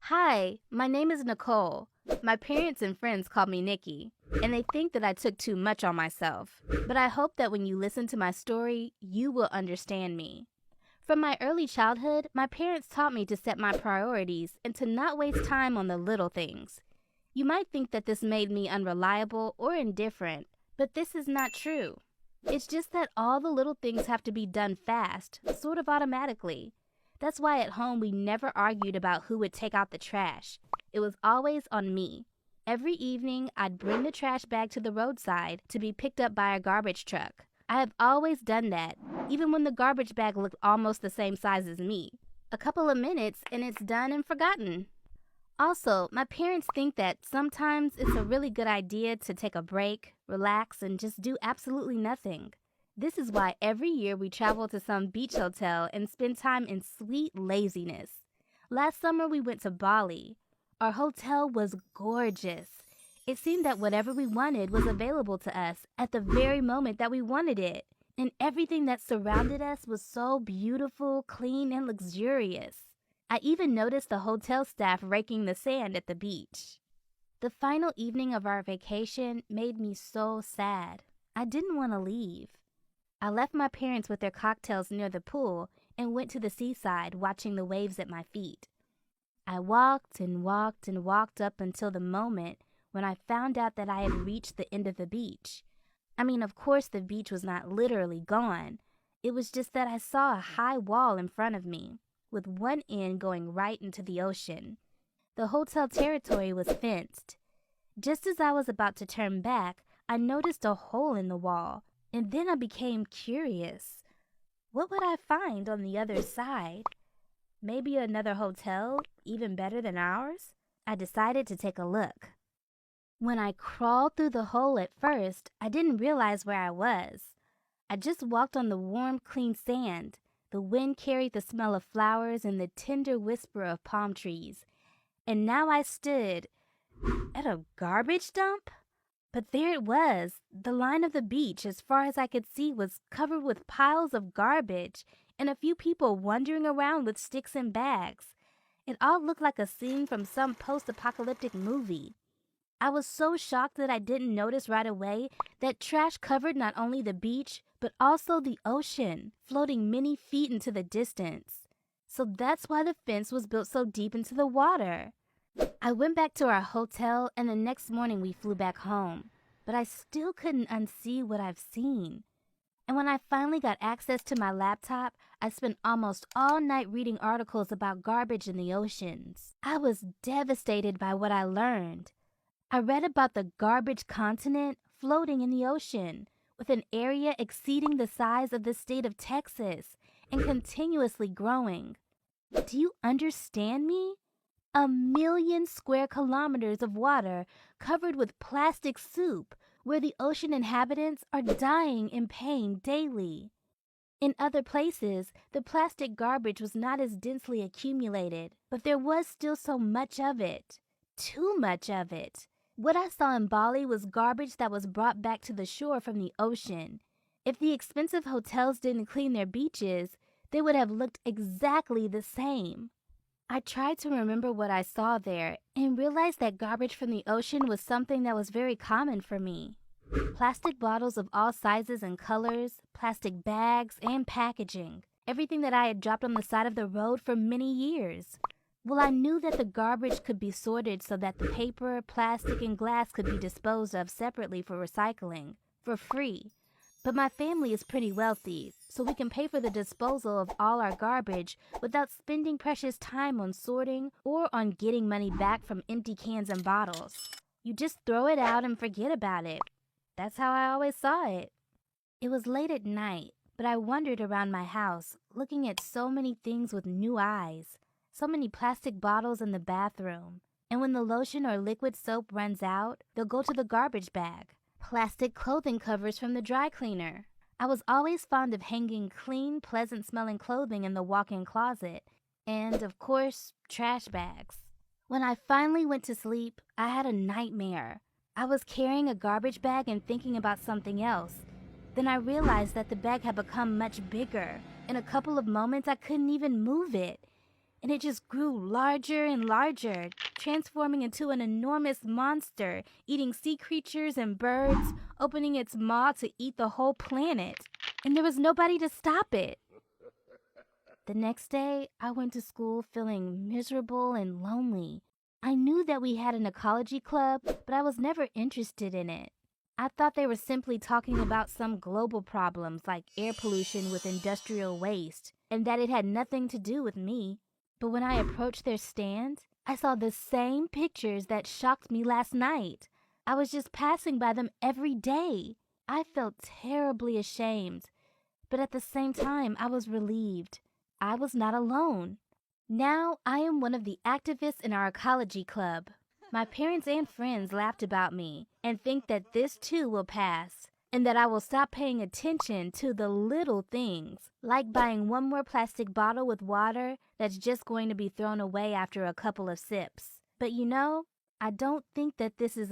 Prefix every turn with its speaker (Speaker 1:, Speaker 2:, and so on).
Speaker 1: Hi, my name is Nicole. My parents and friends call me Nikki, and they think that I took too much on myself. But I hope that when you listen to my story, you will understand me. From my early childhood, my parents taught me to set my priorities and to not waste time on the little things. You might think that this made me unreliable or indifferent, but this is not true. It's just that all the little things have to be done fast, sort of automatically. That's why at home we never argued about who would take out the trash. It was always on me. Every evening, I'd bring the trash bag to the roadside to be picked up by a garbage truck. I have always done that, even when the garbage bag looked almost the same size as me. A couple of minutes and it's done and forgotten. Also, my parents think that sometimes it's a really good idea to take a break, relax, and just do absolutely nothing. This is why every year we travel to some beach hotel and spend time in sweet laziness. Last summer we went to Bali. Our hotel was gorgeous. It seemed that whatever we wanted was available to us at the very moment that we wanted it. And everything that surrounded us was so beautiful, clean, and luxurious. I even noticed the hotel staff raking the sand at the beach. The final evening of our vacation made me so sad. I didn't want to leave. I left my parents with their cocktails near the pool and went to the seaside, watching the waves at my feet. I walked and walked and walked up until the moment when I found out that I had reached the end of the beach. I mean, of course the beach was not literally gone. It was just that I saw a high wall in front of me, with one end going right into the ocean. The hotel territory was fenced. Just as I was about to turn back, I noticed a hole in the wall. And then I became curious. What would I find on the other side? Maybe another hotel, even better than ours? I decided to take a look. When I crawled through the hole at first, I didn't realize where I was. I just walked on the warm, clean sand. The wind carried the smell of flowers and the tender whisper of palm trees. And now I stood at a garbage dump? But there it was. The line of the beach, as far as I could see, was covered with piles of garbage and a few people wandering around with sticks and bags. It all looked like a scene from some post-apocalyptic movie. I was so shocked that I didn't notice right away that trash covered not only the beach, but also the ocean, floating many feet into the distance. So that's why the fence was built so deep into the water. I went back to our hotel and the next morning we flew back home, but I still couldn't unsee what I've seen. And when I finally got access to my laptop, I spent almost all night reading articles about garbage in the oceans. I was devastated by what I learned. I read about the garbage continent floating in the ocean, with an area exceeding the size of the state of Texas and continuously growing. Do you understand me? 1,000,000 square kilometers of water covered with plastic soup, where the ocean inhabitants are dying in pain daily. In other places, the plastic garbage was not as densely accumulated, but there was still so much of it. Too much of it. What I saw in Bali was garbage that was brought back to the shore from the ocean. If the expensive hotels didn't clean their beaches, they would have looked exactly the same. I tried to remember what I saw there and realized that garbage from the ocean was something that was very common for me. Plastic bottles of all sizes and colors, plastic bags, and packaging. Everything that I had dropped on the side of the road for many years. Well, I knew that the garbage could be sorted so that the paper, plastic, and glass could be disposed of separately for recycling, for free. But my family is pretty wealthy, so we can pay for the disposal of all our garbage without spending precious time on sorting or on getting money back from empty cans and bottles. You just throw it out and forget about it. That's how I always saw it. It was late at night, but I wandered around my house, looking at so many things with new eyes. So many plastic bottles in the bathroom. And when the lotion or liquid soap runs out, they'll go to the garbage bag. Plastic clothing covers from the dry cleaner. I was always fond of hanging clean, pleasant-smelling clothing in the walk-in closet. And, of course, trash bags. When I finally went to sleep, I had a nightmare. I was carrying a garbage bag and thinking about something else. Then I realized that the bag had become much bigger. In a couple of moments, I couldn't even move it. and it just grew larger and larger, transforming into an enormous monster, eating sea creatures and birds, opening its maw to eat the whole planet. And there was nobody to stop it. The next day, I went to school feeling miserable and lonely. I knew that we had an ecology club, but I was never interested in it. I thought they were simply talking about some global problems like air pollution with industrial waste, and that it had nothing to do with me. But when I approached their stand, I saw the same pictures that shocked me last night. I was just passing by them every day. I felt terribly ashamed, but at the same time, I was relieved. I was not alone. Now I am one of the activists in our ecology club. My parents and friends laughed about me and think that this too will pass, and that I will stop paying attention to the little things, like buying one more plastic bottle with water that's just going to be thrown away after a couple of sips. But you know, I don't think that this is a